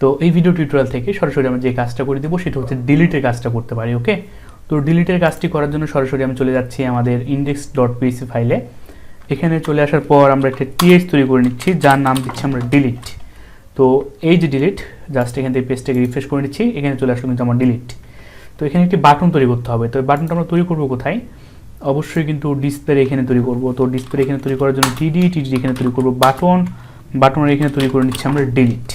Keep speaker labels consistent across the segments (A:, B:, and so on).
A: তো এই video tutorial থেকে সরাসরি আমরা যে কাজটা করে দেবো সেটা হচ্ছে ডিলিটের কাজটা করতে পারি। ওকে, তো ডিলিটের কাজটি করার জন্য সরাসরি আমি চলে যাচ্ছি আমাদের index.php ফাইলে। এখানে চলে আসার পর আমরা একটা টিএক্স তৈরি করে নিচ্ছি যার নাম দিচ্ছি আমরা ডিলিট। তো এই যে ডিলিট, জাস্ট এখান থেকে পেজটাকে রিফ্রেশ করে নিচ্ছি, এখানে চলে আসলো কিন্তু আমার ডিলিট। তো এখানে একটি বাটন তৈরি করতে হবে। তো এই বাটনটা আমরা তৈরি করবো কোথায়? অবশ্যই কিন্তু ডিসপ্লে এখানে তৈরি করব। তো ডিসপ্লে এখানে তৈরি করার জন্য টিডি এখানে তৈরি করব বাটনের এখানে তৈরি করে নিচ্ছি আমরা ডিলিট।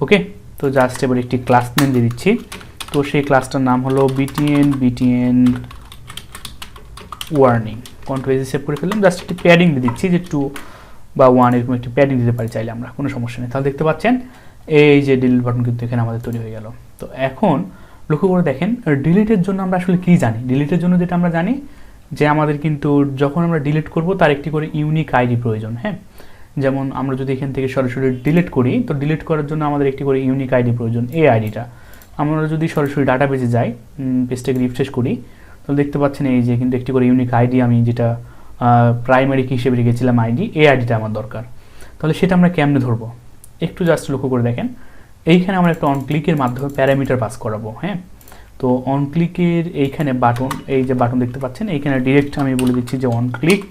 A: ওকে, তো জাস্ট এবার একটি ক্লাস নেম দিয়ে দিচ্ছি। তো সেই ক্লাসটার নাম হলো btn warning. Control S save করে ফেললাম, জাস্ট একটি প্যাডিং দিয়ে দিচ্ছি যে 2 বা 1 এরকম একটি প্যাডিং দিতে পারি চাইলে আমরা, কোনো সমস্যা নেই। তাহলে দেখতে পাচ্ছেন এই যে ডিলিট বাটন কিন্তু এখানে আমাদের তৈরি হয়ে গেল। তো এখন লক্ষ্য করে দেখেন ডিলিটের জন্য আমরা আসলে কি জানি। ডিলিটের জন্য যেটা আমরা জানি যে আমাদের কিন্তু যখন আমরা ডিলিট করব তার একটি করে ইউনিক আইডি প্রয়োজন। হ্যাঁ, যেমন আমরা যদি এখান থেকে সরাসরি ডিলিট করি, তো ডিলিট করার জন্য আমাদের একটি করে ইউনিক আইডি প্রয়োজন। এই আইডিটা আমরা যদি সরাসরি ডাটাবেজে যাই, পেজটাকে রিফ্রেশ করি, তো দেখতে পাচ্ছেন এই যে কিন্তু একটি করে ইউনিক আইডি আমি যেটা প্রাইমারি কি হিসেবে রেখেছিলাম আইডি, এই আইডিটা আমার দরকার। তাহলে সেটা আমরা কেমনে ধরবো একটু জাস্ট লক্ষ্য করে দেখেন। এইখানে আমরা একটা অন ক্লিকের মাধ্যমে প্যারামিটার পাস করাবো। হ্যাঁ, তো অন ক্লিকের এইখানে বাটন, এই যে বাটন দেখতে পাচ্ছেন এইখানে ডিরেক্ট আমি বলে দিচ্ছি যে অন ক্লিক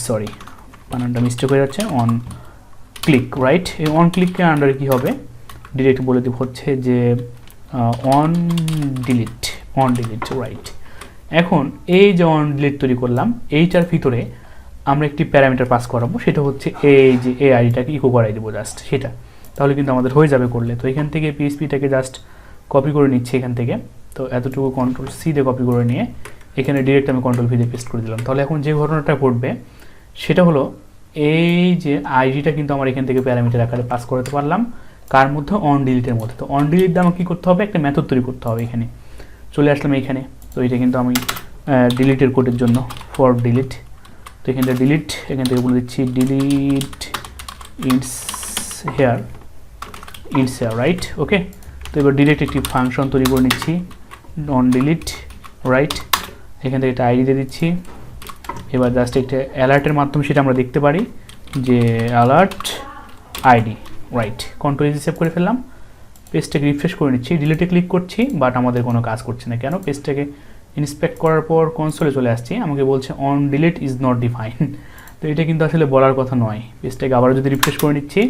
A: সরি বানানটা মিস্টেক হয়ে যাচ্ছে, অন ক্লিক রাইট। এই অন ক্লিকের আন্ডারে কী হবে ডিরেক্ট বলে দিব হচ্ছে যে অন ডিলিট রাইট। এখন এই যে অন ডিলিট তৈরি করলাম, এইটার ভিতরে আমরা একটি প্যারামিটার পাস করাবো, সেটা হচ্ছে এই যে এই আইডিটাকে ইকো করাই দেবো জাস্ট সেটা। তাহলে কিন্তু আমাদের হয়ে যাবে করলে। তো এখান থেকে পিএইচপিটাকে জাস্ট কপি করে নিচ্ছি এখান থেকে। তো এতটুকু কন্ট্রোল সি দিয়ে কপি করে নিয়ে এখানে ডিরেক্ট আমি কন্ট্রোল ভি দিয়ে পেস্ট করে দিলাম। তাহলে এখন যে ঘটনাটা ঘটবে সেটা হলো এই যে আইডিটা কিন্তু আমার এখান থেকে প্যারামিটার আকারে পাস করতে পারলাম, কার মধ্যে? অন ডিলিটের মধ্যে। তো অন ডিলিট দিয়ে আমাকে কী করতে হবে? একটা মেথড তৈরি করতে হবে। এখানে চলে আসলাম এইখানে। তো এটা কিন্তু আমি ডিলিটের কোডের জন্য ফর ডিলিট। তো এখান থেকে ডিলিট, এখান থেকে বলে দিচ্ছি ডিলিট ইটস হেয়ার রাইট। ওকে, তো এবার ডিরেক্ট একটি ফাংশন তৈরি করে নিচ্ছি অন ডিলিট রাইট। এখান থেকে একটা আইডি দিয়ে দিচ্ছি। এবার জাস্ট একটা অ্যালার্টের মাধ্যমে সেটা আমরা দেখতে পারি যে alert ID right. Control save করে ফেললাম, পেজটাকে রিফ্রেশ করে নিচ্ছি, ডিলিটে ক্লিক করছি, বাট আমাদের কোনো কাজ করছে না। কেন? পেজটাকে ইন্সপেক্ট করার পর কনসোলে চলে আসছি, আমাকে বলছে on delete is not define. তো এটা কিন্তু আসলে বলার কথা নয়। পেজটাকে আবারও যদি রিফ্রেশ করে নিচ্ছি,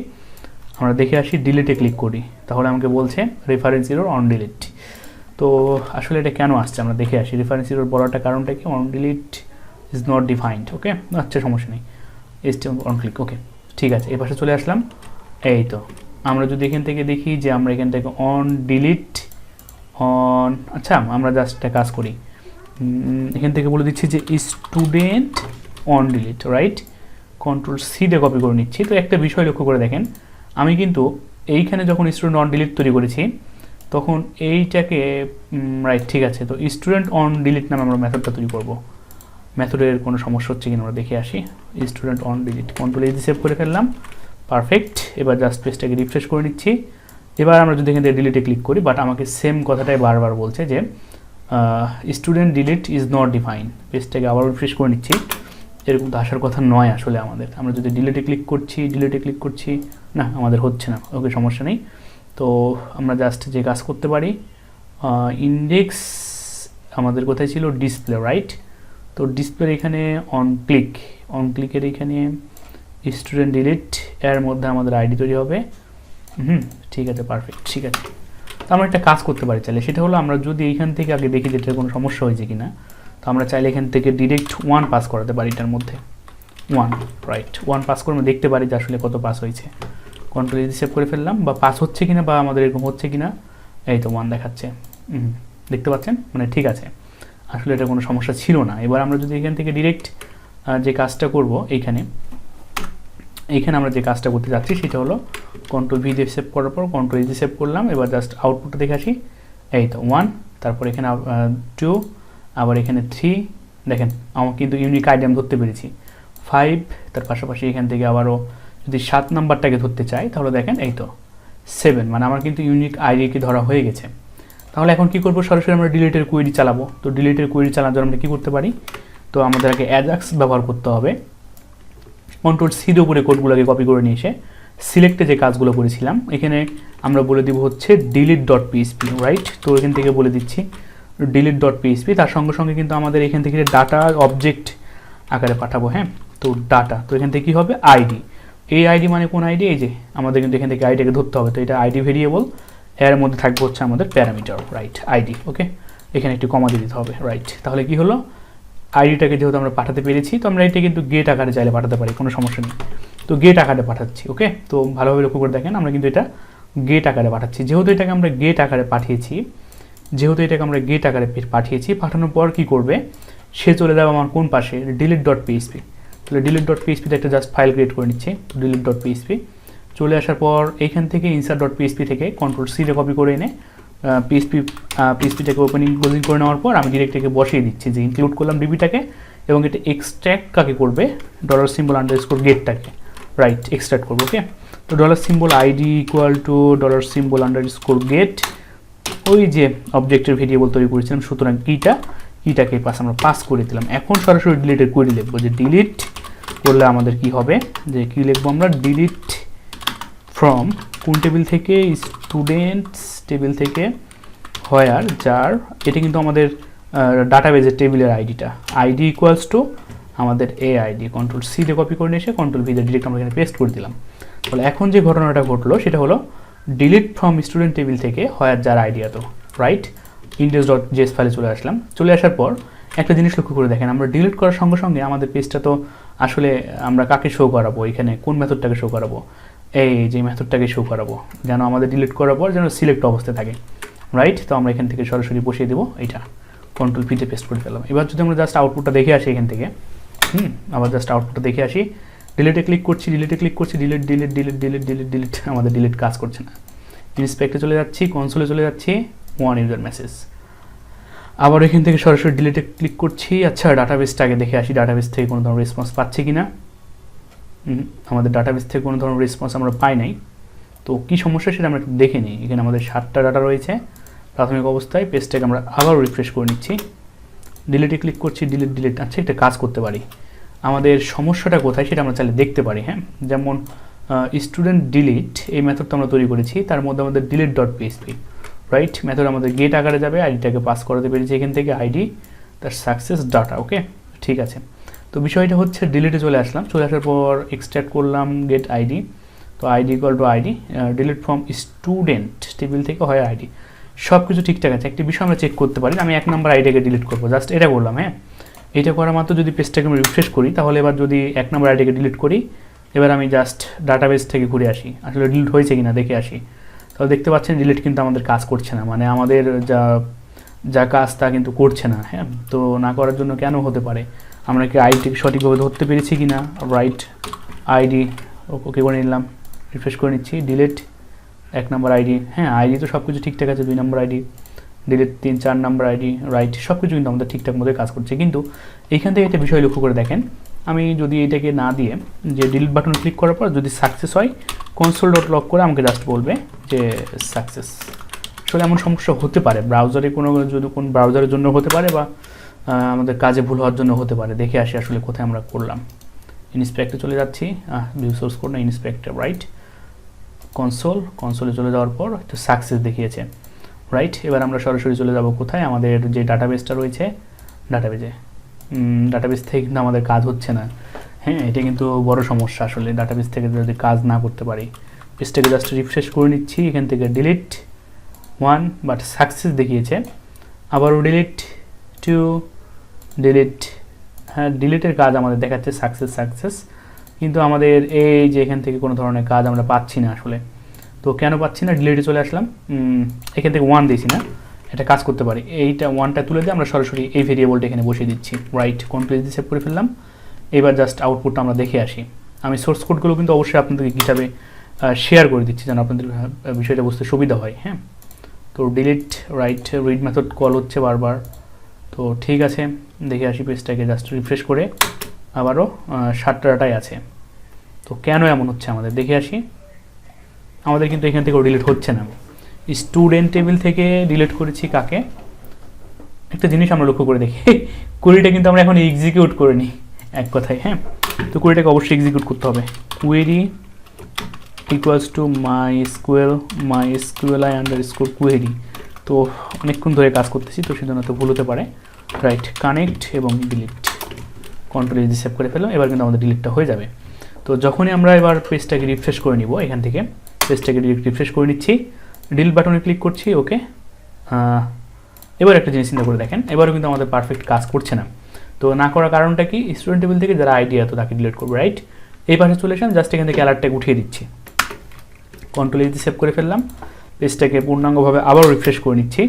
A: আমরা দেখে আসি ডিলিটে ক্লিক করি, তাহলে আমাকে বলছে রেফারেন্স এরর অন ডিলিট। তো আসলে এটা কেন আসছে আমরা দেখে আসি। রেফারেন্স এরর বলাটা কারণটা কি? On delete is not defined. Okay, আচ্ছা সমস্যা নেই, অন ক্লিক। ওকে, ঠিক আছে, এই পাশে চলে আসলাম। এই তো আমরা যদি এখান থেকে দেখি যে আমরা এখান থেকে অন ডিলিট আচ্ছা আমরা জাস্ট একটা কাজ করি, এখান থেকে বলে দিচ্ছি যে student on delete right. Control C দিয়ে কপি করে নিচ্ছি। তো একটা বিষয় লক্ষ্য করে দেখেন, আমি কিন্তু এইখানে যখন স্টুডেন্ট অন ডিলিট তৈরি করেছি তখন এইটাকে রাইট ঠিক আছে। তো স্টুডেন্ট অন ডিলিট নামে আমরা মেথডটা তৈরি করব। মেথডের কোনো সমস্যা হচ্ছে কিনা আমরা দেখে আসি। Student on delete, control S save করে ফেললাম, পারফেক্ট। এবার জাস্ট পেজটাকে রিফ্রেশ করে নিচ্ছি। এবার আমরা যদি এখান থেকে ডিলিটে ক্লিক করি, বাট আমাকে সেম কথাটাই বারবার বলছে যে student delete is not define. পেজটাকে আবার রিফ্রেশ করে নিচ্ছি। এরকম তো আসার কথা নয় আসলে আমাদের। আমরা যদি ডিলিটে ক্লিক করছি না, আমাদের হচ্ছে না। ওকে, সমস্যা নেই। তো আমরা জাস্ট যে কাজ করতে পারি, ইন্ডেক্স আমাদের কোথায় ছিল? Display right. তো ডিসপ্লের এখানে অন ক্লিকের এখানে স্টুডেন্ট ডিলিট এর মধ্যে আমাদের আইডি তৈরি হবে। ঠিক আছে, পারফেক্ট, ঠিক আছে। তো আমরা একটা কাজ করতে পারি চাইলে, সেটা হলো আমরা যদি এইখান থেকে আগে দেখি যেটার কোনো সমস্যা হয়েছে কিনা, তো আমরা চাইলে এখান থেকে ডিরেক্ট 1 পাস করাতে পারি এটার মধ্যে 1 রাইট। 1 পাস করে আমরা দেখতে পারি যে আসলে কত পাস হয়েছে। কন্ট্রোল এজ সেভ করে ফেললাম, বা পাস হচ্ছে কিনা বা আমাদের এরকম হচ্ছে কিনা। এই তো 1 দেখাচ্ছে, দেখতে পাচ্ছেন, মানে ঠিক আছে, আসলে এটা কোনো সমস্যা ছিল না। এবার আমরা যদি এখান থেকে ডিরেক্ট যে কাজটা করব, এইখানে আমরা যে কাজটা করতে যাচ্ছি সেটা হলো কন্ট্রোল ভি দিয়ে সেভ করার পর কন্ট্রোল এজ সেভ করলাম। এবার জাস্ট আউটপুটটা দেখে আসি। এই তো 1, তারপর এখানে 2, আবার এখানে 3। দেখেন আমার কিন্তু ইউনিক আইডি আমি ধরতে পেরেছি 5। তার পাশাপাশি এখান থেকে আবারও যদি 7 নাম্বারটাকে ধরতে চাই, তাহলে দেখেন এই তো 7, মানে আমার কিন্তু ইউনিক আইডিকে ধরা হয়ে গেছে। তাহলে এখন কি করব? সরাসরি আমরা ডিলিটের কোয়েরি চালাবো। তো ডিলিটের কোয়েরি চালানোর জন্য আমরা কি করতে পারি? তো আমাদের আগে অ্যাজাক্স ব্যবহার করতে হবে। কন্ট্রোল সির উপরে কোডগুলোকে কপি করে নিয়ে এসে সিলেক্টে যে কাজগুলো করেছিলাম এখানে আমরা বলে দিব হচ্ছে delete.php, রাইট। তো এখান থেকে বলে দিচ্ছি delete.php, তার সঙ্গে সঙ্গে কিন্তু আমাদের এখান থেকে ডাটা অবজেক্ট আকারে পাঠাবো, হ্যাঁ। তো ডাটা, তো এখান থেকে কী হবে আইডি, এই আইডি মানে কোন আইডি, এই যে আমাদের কিন্তু এখান থেকে আইডিকে ধরতে হবে, তো এটা আইডি ভেরিয়েবল, এর মধ্যে থাকবে হচ্ছে আমাদের প্যারামিটার, রাইট, আইডি, ওকে। এখানে একটু কমা দিয়ে দিতে হবে, রাইট। তাহলে কি হলো, আইডিটাকে যেহেতু আমরা পাঠাতে পেরেছি, তো আমরা এটা কিন্তু গেট আকারে চাইলে পাঠাতে পারি, কোনো সমস্যা নেই। তো গেট আকারে পাঠাচ্ছি, ওকে। তো ভালোভাবে লক্ষ্য করে দেখেন, আমরা কিন্তু এটা গেট আকারে পাঠাচ্ছি। যেহেতু এটাকে আমরা গেট আকারে পাঠিয়েছি, পাঠানোর পর কি করবে, সে চলে যাবে আমার কোন পাশে, delete.php। তাহলে delete.php একটা জাস্ট ফাইল ক্রিয়েট করে নিচ্ছি, delete.php। চলে আসার পর এইখান থেকে insert.php থেকে কন্ট্রোল সি রে কপি করে এনে পিএসপিটাকে ওপেনিং ক্লোজিং করে নেওয়ার পর আমি ডিরেক্টটাকে বসিয়ে দিচ্ছি, যে ইনক্লুড করলাম ডিবিটাকে, এবং এটা এক্সট্র্যাক্ট কাকে করবে, $_গেটটাকে, রাইট, এক্সট্র্যাক্ট করবো, ওকে। তো $ID $$ $get, ওই যে অবজেক্টের ভেরিয়েবল তৈরি করেছিলাম, সুতরাং কিটাকে আমরা পাস করে দিলাম। এখন সরাসরি ডিলিটের কোয়েরি লিখবো, যে ডিলিট করলে আমাদের কি হবে, যে কি লিখবো আমরা, ডিলিট ফ্রম কোন টেবিল থেকে, স্টুডেন্টস টেবিল থেকে, হোয়ার যার, এটা কিন্তু আমাদের ডাটাবেজের টেবিলের আইডিটা, আইডি ইকুয়ালস টু আমাদের এ আইডি, কন্ট্রোল সি দিয়ে কপি করে নিয়ে এসে কন্ট্রোল ভি দিয়ে ডিরেক্ট আমরা এখানে পেস্ট করে দিলাম। তাহলে এখন যে ঘটনাটা ঘটলো সেটা হলো ডিলিট ফ্রম স্টুডেন্ট টেবিল থেকে হোয়ার যার আইডি এত, রাইট, index.js ফাইলে চলে আসলাম। চলে আসার পর একটা জিনিস লক্ষ্য করে দেখেন, আমরা ডিলিট করার সঙ্গে সঙ্গে আমাদের পেজটা তো আসলে আমরা কাকে শো করাবো, এখানে কোন মেথডটাকে শো করাবো, এই যে মেথডটাকে শো করাবো, যেন আমাদের ডিলিট করার পর যেন সিলেক্ট অবস্থায় থাকে, রাইট। তো আমরা এখান থেকে সরাসরি বসিয়ে দেবো, এটা কন্ট্রোল পিতে পেস্ট করে ফেললাম। এবার যদি আমরা জাস্ট আউটপুটটা দেখে আসি এখান থেকে, আবার জাস্ট আউটপুটটা দেখে আসি, ডিলিটে ক্লিক করছি, ডিলিট, আমাদের ডিলিট কাজ করছে না। ইনস্পেক্টে চলে যাচ্ছি, কনসোলে চলে যাচ্ছি, ওয়ান ইউজার মেসেজ, আবার এখান থেকে সরাসরি ডিলিটে ক্লিক করছি। আচ্ছা, ডাটাবেসটাকে দেখে আসি, ডাটাবেস থেকে কোনো ধরনের রেসপন্স পাচ্ছি কি না। আমাদের ডাটাবেস থেকে কোনো ধরনের রেসপন্স আমরা পাই নাই, তো কী সমস্যা সেটা আমরা একটু দেখে নিই। এখানে আমাদের 7টা ডাটা রয়েছে প্রাথমিক অবস্থায়, পেজটাকে আমরা আবার রিফ্রেশ করে নিচ্ছি, ডিলিটে ক্লিক করছি, ডিলিট, আচ্ছা একটা কাজ করতে পারি, আমাদের সমস্যাটা কোথায় সেটা আমরা চাইলে দেখতে পারি, হ্যাঁ। যেমন স্টুডেন্ট ডিলিট এই মেথডটা আমরা তৈরি করেছি, তার মধ্যে আমাদের delete.php, রাইট, মেথড আমাদের গেট আকারে যাবে, আইডিটাকে পাস করাতে পেরেছি এখান থেকে, আইডি তার সাকসেস ডাটা, ওকে, ঠিক আছে। তো বিষয়টা হচ্ছে ডিলিটে চলে আসলাম, চলে আসার পর এক্সট্র্যাক্ট করলাম গেট আইডি, তো ID equal to ID, delete from student table থেকে হয় আইডি, সব কিছু ঠিকঠাক আছে। একটি বিষয় আমরা চেক করতে পারি, আমি 1 নম্বর আইডিকে ডিলিট করবো, জাস্ট এটা করলাম, হ্যাঁ। এটা করা মাত্র যদি পেজটাকে আমি রিফ্রেশ করি, তাহলে এবার যদি 1 নম্বর আইডিকে ডিলিট করি, এবার আমি জাস্ট ডাটাবেস থেকে ঘুরে আসি, আসলে ডিলিট হয়েছে কিনা দেখে আসি, তাহলে দেখতে পাচ্ছেন ডিলিট কিন্তু আমাদের কাজ করছে না, মানে আমাদের যা কাজ তা কিন্তু করছে না, হ্যাঁ। তো না করার জন্য কেন হতে পারে, আমরা কি আইডিকে সঠিকভাবে ধরতে পেরেছি কি না, রাইট, আইডি ওকে করে নিলাম, রিফ্রেশ করে নিচ্ছি, ডিলিট 1 নম্বর আইডি, হ্যাঁ আইডি তো সব কিছু ঠিকঠাক আছে, 2 নম্বর আইডি, ডিলিট 3, 4 নম্বর আইডি, রাইট, সব কিছু কিন্তু আমাদের ঠিকঠাক মতো কাজ করছে। কিন্তু এইখান থেকে একটা বিষয় লক্ষ্য করে দেখেন, আমি যদি এটাকে না দিয়ে যে ডিলিট বাটন ক্লিক করার পর যদি সাকসেস হয়, console.log করে আমাকে জাস্ট বলবে যে সাকসেস। আসলে এমন সমস্যা হতে পারে ব্রাউজারে, যদি কোন ব্রাউজারের জন্য হতে পারে, বা আমাদের কাজে ভুল হওয়ার জন্য হতে পারে। দেখে আসি আসলে কোথায় আমরা করলাম, ইনস্পেক্টে চলে যাচ্ছি, ভিউ সোর্স কোড না, ইনস্পেক্টর, রাইট, কনসোলে চলে যাওয়ার পর একটু সাকসেস দেখিয়েছে, রাইট। এবার আমরা সরাসরি চলে যাব কোথায়, আমাদের যে ডাটাবেসটা রয়েছে, ডাটাবেস থেকে কিন্তু আমাদের কাজ হচ্ছে না, হ্যাঁ, এটা কিন্তু বড় সমস্যা আসলে। ডাটাবেস থেকে যদি কাজ না করতে পারি, পেজটাকে জাস্ট রিফ্রেশ করে নিচ্ছি, এখান থেকে ডিলিট 1 বাট সাকসেস দেখিয়েছে, আবারও ডিলিট 2, ডিলিট, হ্যাঁ ডিলিটের কাজ আমাদের দেখাচ্ছে সাকসেস, কিন্তু আমাদের এই যে এখান থেকে কোনো ধরনের কাজ আমরা পাচ্ছি না আসলে। তো কেন পাচ্ছি না, ডিলিটে চলে আসলাম, এখান থেকে 1 দিয়েছি না, এটা কাজ করতে পারি, এইটা 1টা তুলে দিয়ে আমরা সরাসরি এই ভেরিয়েবলটা এখানে বসিয়ে দিচ্ছি, রাইট, কন্ট্রোল দিয়ে সেভ করে ফেললাম। এবার জাস্ট আউটপুটটা আমরা দেখে আসি। আমি সোর্স কোডগুলো কিন্তু অবশ্যই আপনাদেরকে গিটহাবে শেয়ার করে দিচ্ছি, যেন আপনাদের বিষয়টা বুঝতে সুবিধা হয়, হ্যাঁ। তো delete, right, read method call হচ্ছে বারবার, তো ঠিক আছে, দেখে আসি পেজটাকে জাস্ট রিফ্রেশ করে, আবারও 7টা ডাটাই আছে। তো কেন এমন হচ্ছে আমাদের দেখে আসি, আমাদের কিন্তু এখান থেকেও ডিলিট হচ্ছে না, স্টুডেন্ট টেবিল থেকে ডিলিট করেছি কাকে, একটা জিনিস আমরা লক্ষ্য করে দেখি, কোয়েরিটা কিন্তু আমরা এখন এক্সিকিউট করে নিই, এক কথায়। হ্যাঁ, তো কোয়েরিটাকে অবশ্যই এক্সিকিউট করতে হবে। Query equals to mysqli underscore query. তো অনেকক্ষণ ধরে কাজ করতেছি, তো সেজন্য তো ভুল হতে পারে। রাইট, কানেক্ট এবং ডিলিট, কন্ট্রোল এজ সেভ করে ফেলো। এবার কিন্তু আমাদের ডিলিটটা হয়ে যাবে। তো যখনই আমরা এবার পেজটাকে রিফ্রেশ করে নিব, এখান থেকে পেজটাকে রিফ্রেশ করে নিচ্ছি, ডিলিট বাটনে ক্লিক করছি, ওকে। এবার একটা জিনিস চিন্তা করে দেখেন, এবারও কিন্তু আমাদের পারফেক্ট কাজ করছে না। তো না করার কারণটা কি, স্টুডেন্ট টেবিল থেকে যারা আইডি আছে তাকে ডিলিট করবো। রাইট, এই পাশে চলে এসে জাস্ট এখান থেকে অ্যালার্টটাকে উঠিয়ে দিচ্ছি, কন্ট্রোল এজ সেভ করে ফেললাম। পেজটাকে পূর্ণাঙ্গভাবে আবার রিফ্রেশ করে নিচ্ছি।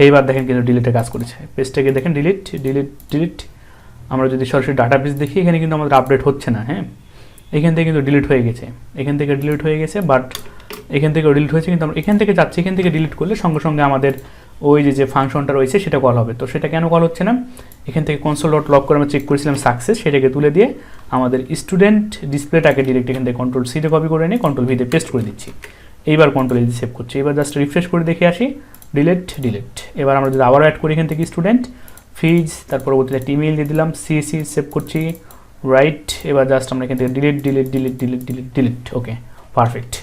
A: এইবার দেখেন কিন্তু ডিলিটে কাজ করেছে। পেজটাকে দেখেন ডিলিট। আমরা যদি সরাসরি ডাটাবেস দেখি, এখানে কিন্তু আমাদের আপডেট হচ্ছে না। হ্যাঁ, এখান থেকে কিন্তু ডিলিট হয়ে গেছে, বাট এখান থেকেও ডিলিট হয়েছে, কিন্তু আমরা এখান থেকে যাচ্ছি, এখান থেকে ডিলিট করলে সঙ্গে সঙ্গে আমাদের ওই যে ফাংশনটা রয়েছে সেটা কল হবে। তো সেটা কেন কল হচ্ছে না, এখান থেকে কনসোল ডট লগ করে আমরা চেক করেছিলাম সাকসেস, সেটাকে তুলে দিয়ে আমাদের স্টুডেন্ট ডিসপ্লেটাকে ডিরেক্ট এখান থেকে কন্ট্রোল সিতে কপি করে নিয়ে কন্ট্রোল ভিতে পেস্ট করে দিচ্ছি। এইবার কন্ট্রোল এজ সেভ করছি। এবার জাস্ট রিফ্রেশ করে দেখে আসি, ডিলিট। এবার আমরা যদি আবারও অ্যাড করি এখান থেকে স্টুডেন্ট ফিজ, তার পরবর্তীতে একটা ইমেল দিয়ে দিলাম, সিএসি সেভ করছি। রাইট, এবার জাস্ট আমরা এখান থেকে ডিলিট। ওকে, পারফেক্ট।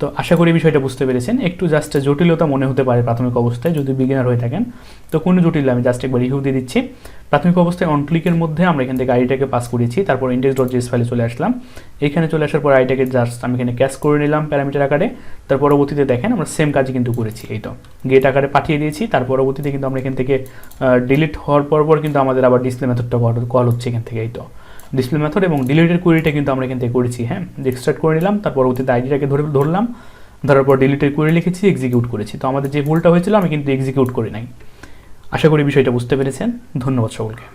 A: তো আশা করি বিষয়টা বুঝতে পেরেছেন। একটু জাস্ট জটিলতা মনে হতে পারে প্রাথমিক অবস্থায়, যদি বিগিনার হয়ে থাকেন। তো কোনো জটিল আমি জাস্ট একবার রিভিউ দিয়ে দিচ্ছি। প্রাথমিক অবস্থায় অন ক্লিকের মধ্যে আমরা এখান থেকে আইডিটাকে পাস করেছি, তারপর index.js ফাইলে চলে আসলাম। এখানে চলে আসার পর আইডিটাকে জাস্ট আমি এখানে ক্যাশ করে নিলাম প্যারামিটার আকারে। তার পরবর্তীতে দেখেন আমরা সেম কাজই কিন্তু করেছি, এই তো গেট আকারে পাঠিয়ে দিয়েছি। তার পরবর্তীতে কিন্তু আমরা এখান থেকে ডিলিট হওয়ার পর কিন্তু আমাদের আবার ডিসপ্লে মেথডটা কল হচ্ছে এখান থেকে, এই তো ডিসপ্লে মেথড এবং ডিলিটের কোয়েরিটা কিন্তু আমরা এখান থেকে করেছি। হ্যাঁ, এক্সট্রাক্ট করে নিলাম, তার পরবর্তীতে আইডিটাকে ধরলাম, ধরার পর ডিলিটের কোয়েরি লিখেছি, এক্সিকিউট করেছি। তো আমাদের যে ভুলটা হয়েছিল আমি কিন্তু এক্সিকিউট করি নাই। আশা করি বিষয়টা বুঝতে পেরেছেন। ধন্যবাদ সকলকে।